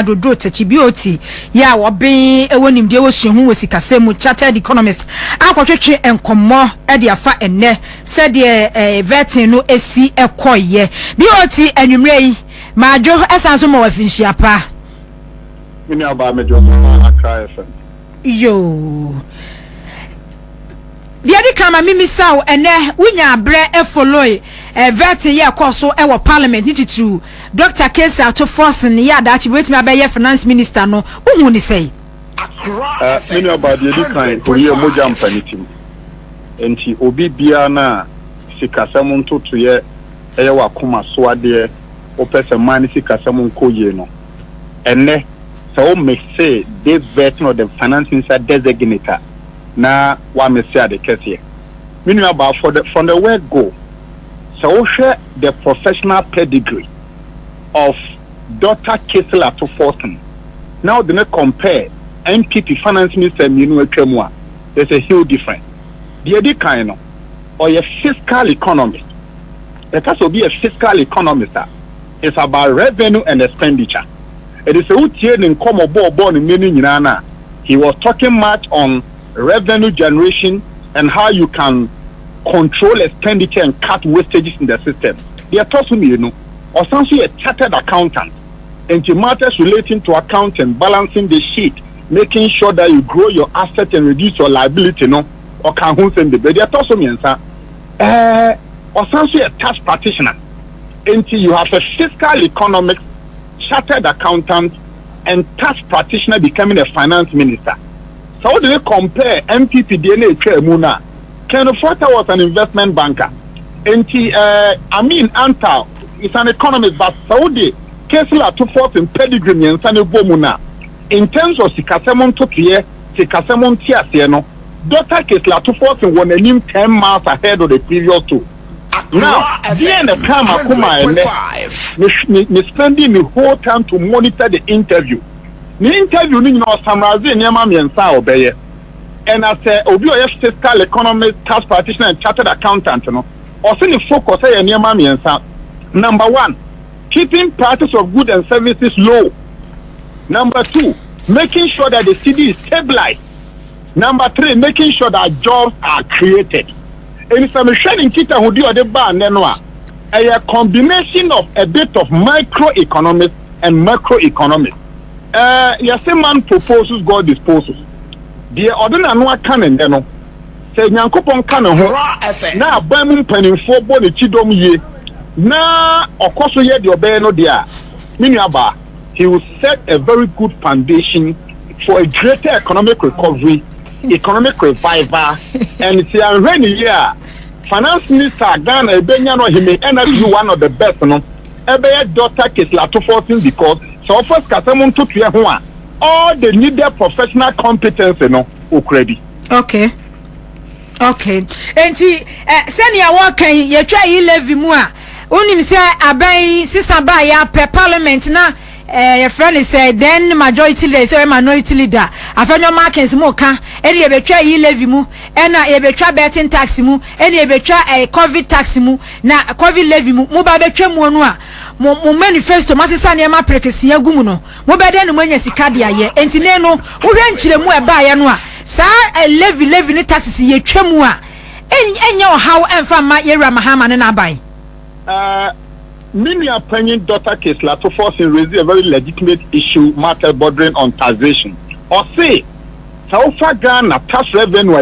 do techi B.O.T ya wobe ewonim de wo hyehu wo sikasemu chartered economist akwotwetwe enkomo e de afa enne se de vetting no esi ekoye B.O.T anwumre yi majo esanso mo wafinhia pa mini aba mejo ma akra FM yo Diadi kama mimi saw ene wunya abre e follow vetting ye koso e wo parliament ni titru Dr. Kesa to Forson ya da chi wetimi abaye finance minister no uhu ni sei mini aba diadi kan ko ye moja mpanitim enti obi bia na sikasam ntoto ye eye wa koma so ade o pese man sikasam nko ye no ene so make say they vetting or the finance minister designator na wa me say the case here meaning about from the word go so share the professional pedigree of Dr. Kessler to Forson. Now they compare MPP finance minister Minu Ekremwa. There's a huge difference. The other kind or a fiscal economist. It has to be a fiscal economist. It's about revenue and expenditure. It is a routine in common born in meaning he was talking much on revenue generation and how you can control expenditure and cut wastages in the system. They are talking me, or something a chartered accountant, and to matters relating to accounting, balancing the sheet, making sure that you grow your asset and reduce your liability, or can who send the bed. They are talking me, or something a tax practitioner, until you have a fiscal economics, chartered accountant, and tax practitioner becoming a finance minister. So how do they compare MPP DNA Muna? Ken Forta was an investment banker. Anta is an economist, but Saudi Kessler to forth in pedigree and Sani Bomuna. In terms of Sikasemon Tokie, Sikasemon Tiasiano, Dr. Kessler to forth in 10 miles ahead of the previous two. Now, then the Kama Kuma and spending the whole time to monitor the interview. The interview ni no summarize nyama miensa obeye and as obi o fiscal economist tax practitioner and chartered accountant no o say the focus say nyama miensa. Number 1, keeping prices of goods and services low. Number 2, making sure that the city is stabilized. Number 3, making sure that jobs are created. And it's a sharing kita who do the bar nenwa a combination of a bit of microeconomics and macroeconomics. Yes, a man proposes, God disposes. The ordinary no can and no say Yankopon can now Bamum penning for body chidom ye na okoso ye the obey no dia Miniaba, he will set a very good foundation for a greater economic recovery, economic revival, and it's a rainy year. Finance Minister Ghana Ebenyano he may end up being one of the best, no. Ebe Dr. Kessler to Forson because so first Kasamon took here all the needed professional competence, Ukraine. Okay. Enti senior worker ye try levy mu a unim say abai sisaba ya per parliament na your friend is then majority leader say minority leader Afenyo Markin mo ka eni e betwa levy mu na e betwa betting tax mu eni e betwa covid tax mu na covid levy mu ba betwa mu no a mo manifesto masisa ne ma prekesi agumu no mo bede no manya sika de aye enti ne no wo hwe nkyire mu e ba ye no a sa levy ni taxes ye twa mu a enye o how emfa ma ye ramahama ne na ban many opinion Dr. Kessler to Forson raise a very legitimate issue matter bordering on taxation. Or say, South Ghana tax revenue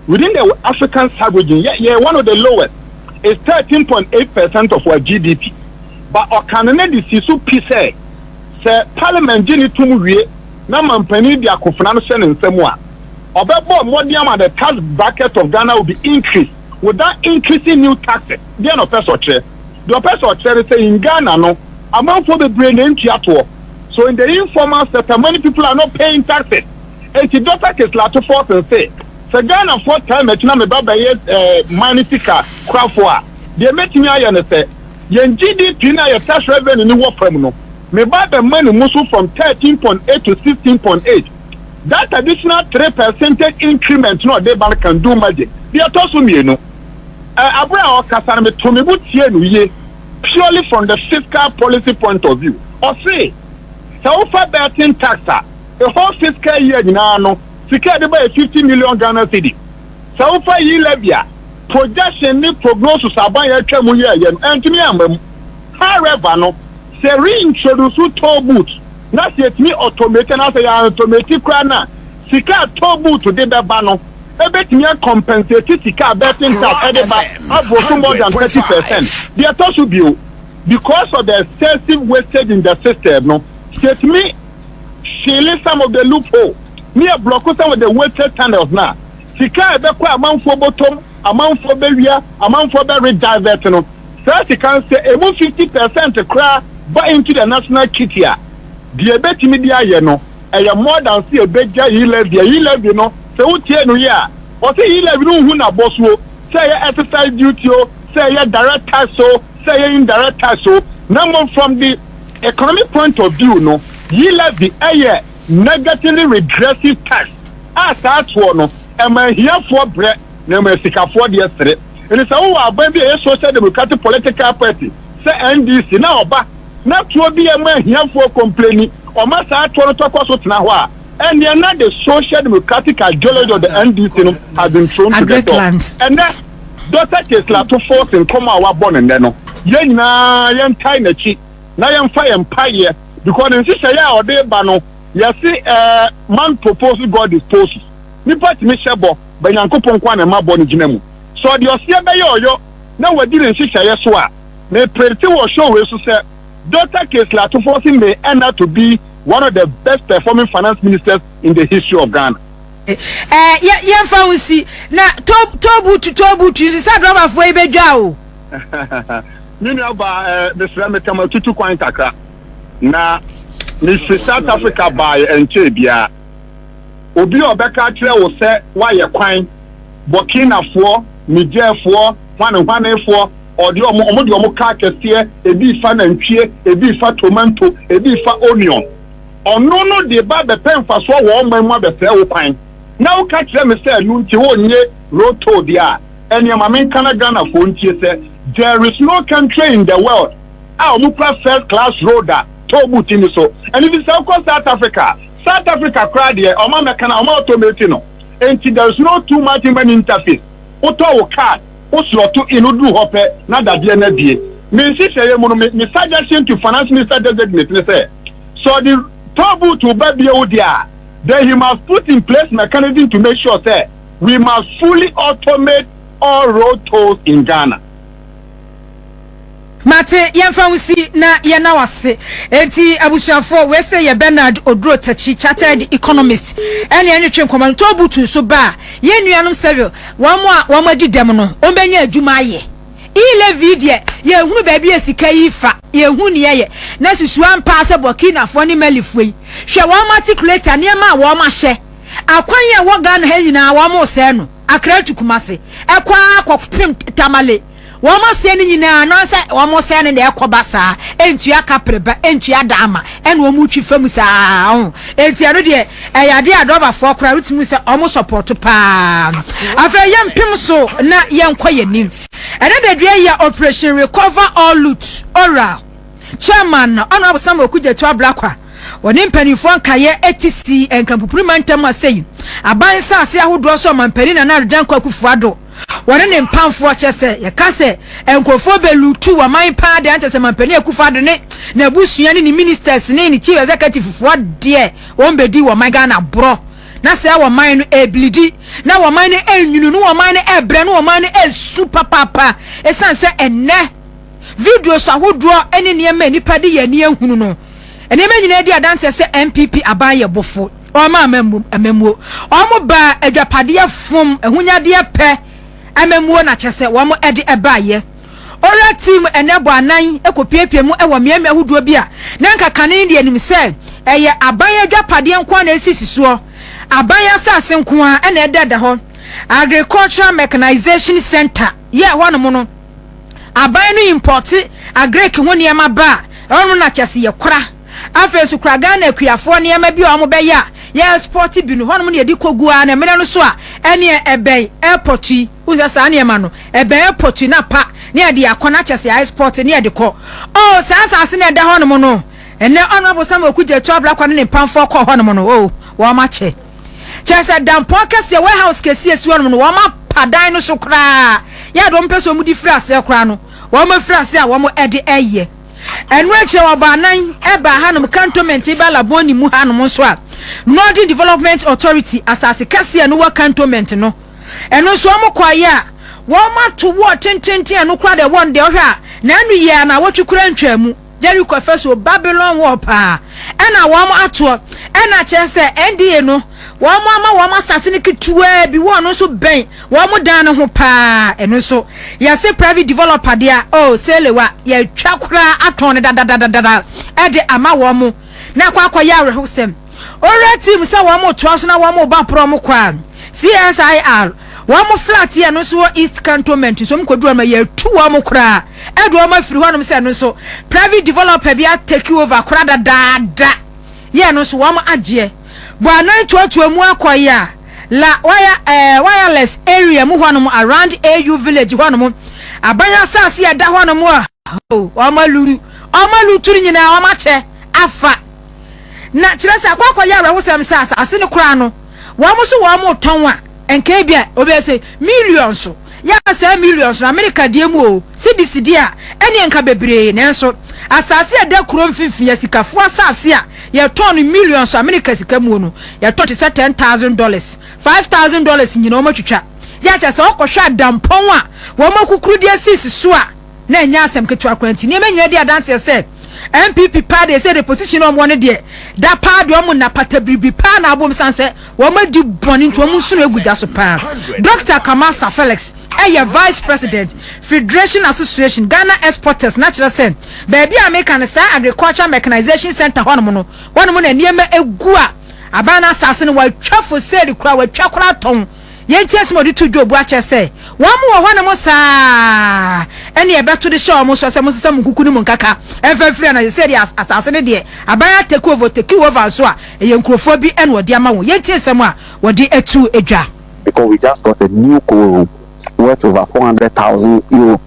within the African sub-region, one of the lowest is 13.8% of our GDP. But our Canadian Sisu P say Parliament Jenny Tumuye, Naman Penny dia Kofinansen and Semua. About more the tax bracket of Ghana will be increased without increasing new taxes. They are not person. The person say in Ghana no amount for the brain into at all. So in the informal sector, many people are not paying taxes. And the Dr. Kessler to Forson say, so Ghana 4 times me baba manisika crafwa. They make me say, yen GDP na your tax revenue ni work from no. Me baba money move from 13.8 to 16.8. That additional 3% increment no they bank can do magic. They are told me no. Abra Kasana me purely from the fiscal policy point of view. Or say So for betting taxa, the whole fiscal year no, secured by 50 million Ghana cedi. So for ye Libya, projection ni prognosis about your tremu year, and to me, however, no, say reintroduce toll booth. Not yet me automated as a automatic crana. Sika toll booth to the bano. A bit me compensate Sika betting tax at the back of more than 30%. The toss will be because of the excessive wastage in the system. No, set me shielding some of the loophole. Me a block some of the wasted tunnels now. Sika a bequa amount for bottom, amount for barrier, amount for berry divert. No, so you can say about 50% to cry buy into the national kit here. The bet media, you know, and you're more than see a better he left, you know. So, what you yeah, or say he left no who boss will say exercise duty, say a direct tax, so say indirect tax. So, number from the economic point of view, no, he left the air negatively regressive tax. As that's one, no, and my here for bread, no, my sick for the yesterday. And it's all baby a social democratic political party. Say NDC now, but. Not to be a man here for complaining or must I try to talk about now. And they are not the social democratic ideology of the NDC has been thrown to the door. And then Dr. Tesla to force and come our born and then yen na yen tiny cheat na yen fire empire because in sister ya or de bano you see man proposal God disposes. Ni party me shebo but yankopon kwa na ma born ginemu. So the osia be yo na we didn't sister ya so a me pretty was show we so say Dr. Kesla to forcing may end up to be one of the best performing finance ministers in the history of Ghana. Yeah, fancy. Now, tobu to you said rubber for a bejao. You know about the Slammetama to coin takra. Now, Mr. South Africa by and Chebia. Obi Obeka will say why you're crying. Burkina for, Niger for, 1 for. Or the omo car kesiye ebi fa na ntwie ebi fa tomato ebi fa onion ono de ba be pen fa so wo manmu abese wo kwan na wo ka kire me say nu nti wo nye roto dia enya ma men kana Ghana fo ntie say there is no country in the world omo first class roader to buti ni so and if South Africa crowd here omo me kana omo automate no enti there is no too much human interface oto wo card Oslotu inudu hope na dadie na die. Me sise mu no me suggestion to finance minister designate say. So the trouble to baby odia, then he must put in place mechanism to make sure say we must fully automate all road tolls in Ghana. Mate yemfansi na yena wase enti abusuafo we say ye Bernard Odro Tachi chartered economist ene enwetwe nkoman to butu so ba ye nuanom serio won adi dem no ombenya adwuma ye ile video ye hunu ba bi esika yi fa ye hunu ye na susu ampa se Burkina fo ni malifui hwe won articulator ne ma won ma hye akwan ye wo Ghana ha nyina won mo se no akra tukumase ekwa akopim tamale Wama seni nyina no se wamo seni de ekobasa entua kapreba entua dama ene omu twifam saa enti ano de eyade adova fo kora rutimu se omo support pa afa yempim so na yenkwa yanim ene de due ya operation recover all loot oral chairman honorable Samuel Kujetu Ablakwa woni mpanifo nkaye ATC enkampupuri mantam asei abansa ase ahodo so mampani na dan kwakufu ado wone ne mpamfo chese ye kase enkofo belutu wa man pa de antese mampani akufa de ne na busua ne ministers ne ni chief executive fo de won bedi wo man Ghana bro na se wo man no eblidi na wo man ne enwunu no wo man ne ebre no wo man ne super papa esanse enne video so ahodo ene ne ma nipa de ye ne ehunu no ene ma nyina di adanse se MPP abaye bofo o ma amemu o mo ba adwapade afom ehunyade pe amemu na chese wo mo ede ebaye ora team enebo anan ekopiepie mu ewo miame ahuduo bia na nkakane ndi anim se eye abaye adwapade nko na esisiso abaye asase nko a ena ededa ho agricultural mechanization center ye ho no mo no abaye no import agrek ho niam ba ono na chese ye kora afesu kura Ghana akuafo niam bi o mo be ya ye sport bi no ho no mo ne edi kogua na mere no so a ene ebe airport uza sa niam no ebe airport na pa ne ade akona chese ya sport ne ade ko o sa se ne da ho no mo no ene honorable Sam Okuje to abra kwa ne pamfo ko ho no mo no o wo ma che chese dampo kese warehouse kese esu no wo ma padan no so kra ya do mpeso mu di frase kra no wo ma frase a wo mo ede eye enu eche wo ba nan e ba hanom cantonment ba laboni mu hanom so a Northern Development Authority asase kese no wa cantonment no enu so mo kwaye a wo ma to wo tententen anu kra de won de ohwa na anu ye na wo twukura ntwamu Jericho feso Babylon wo pa ena wo mo ato ena chese NDA no wo mo asase ne ketua bi wo no so ben wo mo dan ne ho pa eno so ya se private developer dia oh selewa ya twakura aton ne dadadadada e de ama wo mo na kwa ya rehosem ora team se wo mo to so na wo mo ba pro mo kwa CSIR wo mo flat ya no so East Cantonment so mo kodua ma ya tu wo mo kura e do ma firi ho no se no so private developer bia take over kura dada ya no so wo mo agye Bwana tuatu mu akoya la wireless area mu hwanom around AU village hwanom abanya sase ya da hwanom a omalu turi nyina omache afa na kirasa akoya rehosem sase asene kura no wo mo so wo mo ton a enka bia obese millions ya say millions na America die mu o CDC a ene enka bebre nenso asase ya da kuro mfimfin ya sikafo asase a ya ton millions America sika mu no ya ton $10,000 $5,000 nyina o matwitwa ya cha se okohwa dampon a wo makukuru dia sis so a na enya asem ketwa kwanti ne manyina dia dance se MPP party say the position of one de da party o mu na patabribi pa na abom sanse wo madi boni nto mu sunu eguja so pa Dr. Kamasa Felix vice president Federation Association Ghana Exporters natural sen baby American say agriculture mechanization center hono no na niema egu a abana asase no wa twafo seri kura wa twakora ton yentias mo di to jobu a chese wa mo ho na mo saa ene e beto de show mo so se mo sesa mo kuku ni mo nkaka efafiri na seri asase ne de abaya take over so a yenkrofo bi ene wodi ama wo yentias mo a wodi etu edwa because we just got a new co-room worth over 400,000 euro.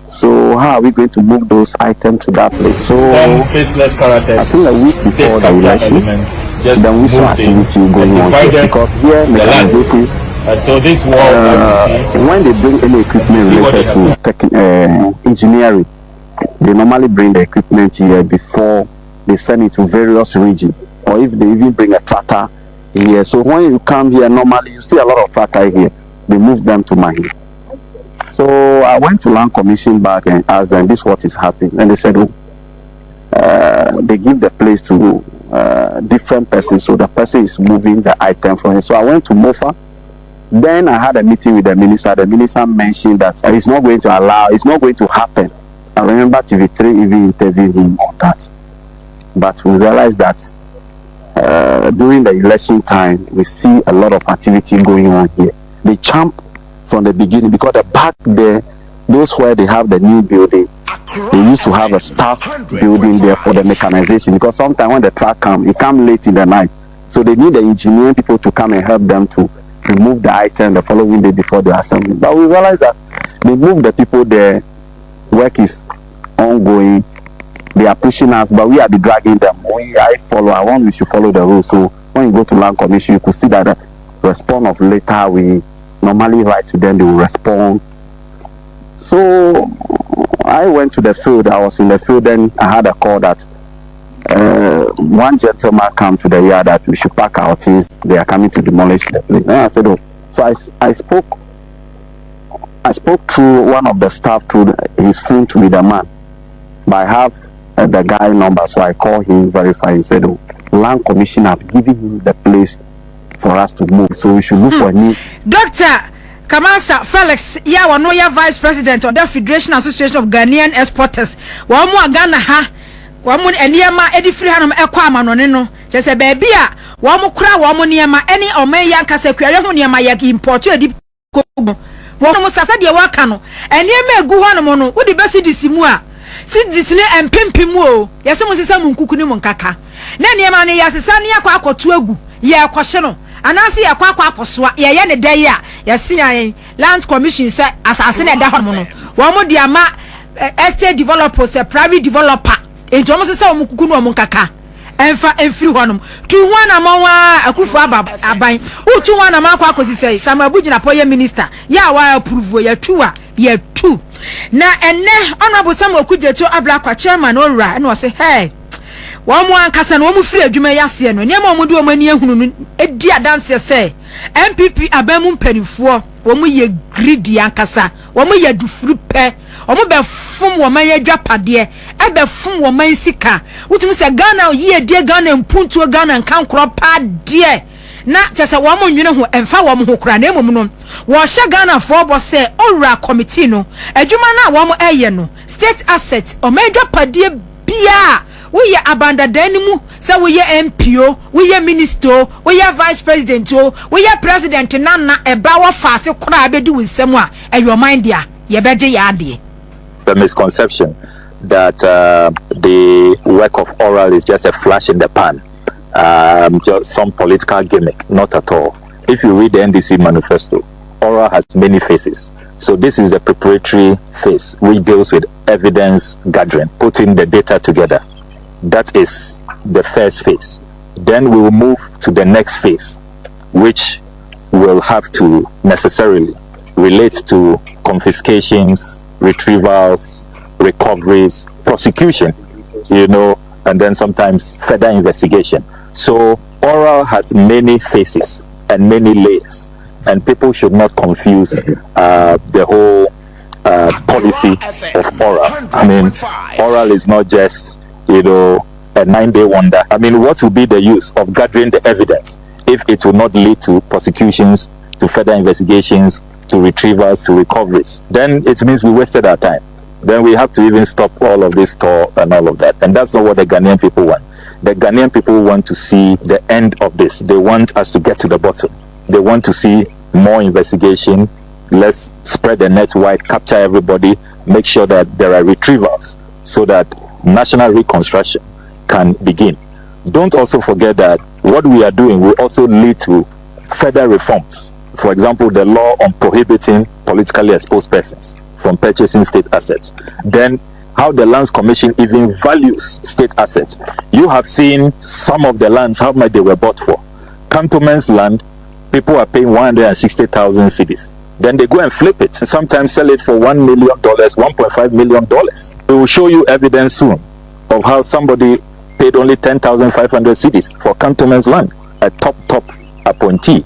So how are we going to move those items to that place? So I think a week before the election, then we saw activity going on here, because here mechanization. So this when they bring any equipment related to engineering, they normally bring the equipment here before they send it to various regions, or if they even bring a tractor here. So when you come here, normally you see a lot of tractor here. They move them to Mahi. So I went to Land Commission back and asked them, this what is happening, and they said, they give the place to different persons, so the person is moving the item from it. So I went to Mofa. Then I had a meeting with the minister. The minister mentioned that it's not going to allow, it's not going to happen. I remember TV3 even interviewed him on that. But we realized that during the election time, we see a lot of activity going on here. They jump from the beginning, because the back there, those where they have the new building, they used to have a staff building there for the mechanization, because sometimes when the truck comes, it comes late in the night. So they need the engineering people to come and help them to remove the item the following day before the assembly. But we realized that they move the people there, work is ongoing, they are pushing us, but we are dragging them. I want we should follow the rules. So when you go to Land Commission, you could see that the response of later, we normally write to them, they will respond. So I went to the field. I was in the field, then I had a call that one gentleman come to the yard that we should pack our things. They are coming to demolish the place. And I said, oh. So I spoke through one of the staff through his phone to be the man. But I have the guy number, so I called him, verify. He said, oh, Land Commission have given him the place for us to move, so we should look for a new. Dr. Kamasa Felix, ya wano ya vice president of the Federation Association of Ghanaian Exporters. Wa mu Ghana ha, wa mu eniyama edi free hanum ekwa amanone no. Chese baby a wa mu kura wa mu niyama eni omen yanka sekware ho niyama ya import edi ko. Wa mu sasa de wa ka no. Eniyama egu ho no no, wo de besi disimu a. Si disine empempem o. Yese mu sesa mu nkuku ni mu nkaka. Na eniyama ne yasesa ne akwa akoto agu. Ye akwahye no. Anasi ya kwa akosoa ye ne dai a ye se yan Land Commission say asase na da ho no wo mo dia ma estate developers a private developer enti omo se omo kuku no omo nkaka enfa enfiri honom tu wana mawa akufu aban utu wana makwa akosi sei samabuji na poye minister ya wa approve ya tu na enne honorable Samuel Okujeto Ablakwa chairman ora na o se hey wo mo ankasa na wo mu firi adwuma yase no ne ma mo de wo mani ehunu edi adanse se MPP abamu mpanifo wo mu ye greedy ankasa wo mu ye dufuru pe wo mu be fum wo man yadwapade e be fum wo man sika wutumi se Ghana ye die Ghana mpuntuo Ghana nkan kro pa de na chese wo mo nwene ho emfa wo mo ho kra na emom no wo hye Ghana for bo se ora committee no adwuma na wo mo eye no state asset o madwapade bia we ye abanda danimu say we ye MPO we ye minister we ye vice president we ye president nana eba wo faase kora abedu nsem a your mind dia ye beje ya ade. The misconception that the work of oral is just a flash in the pan, just some political gimmick. Not at all. If you read the NDC manifesto, oral has many phases. So this is the preparatory phase, which deals with evidence gathering, putting the data together. That is the first phase. Then we will move to the next phase, which will have to necessarily relate to confiscations, retrievals, recoveries, prosecution, and then sometimes further investigation. So oral has many phases and many layers, and people should not confuse the whole policy of oral. I mean, oral is not just a 9-day wonder. I mean, what will be the use of gathering the evidence if it will not lead to prosecutions, to further investigations, to retrievals, to recoveries? Then it means we wasted our time. Then we have to even stop all of this talk and all of that. And that's not what the Ghanaian people want. The Ghanaian people want to see the end of this. They want us to get to the bottom. They want to see more investigation. Let's spread the net wide, capture everybody, make sure that there are retrievals so that national reconstruction can begin. Don't also forget that what we are doing will also lead to further reforms. For example, the law on prohibiting politically exposed persons from purchasing state assets. Then how the Lands Commission even values state assets. You have seen some of the lands, how much they were bought for. Cantonment's land, people are paying 160,000 cedis. Then they go and flip it, sometimes sell it for $1 million, $1.5 million. We will show you evidence soon of how somebody paid only 10,500 cedis for Cantonment's land, a top appointee.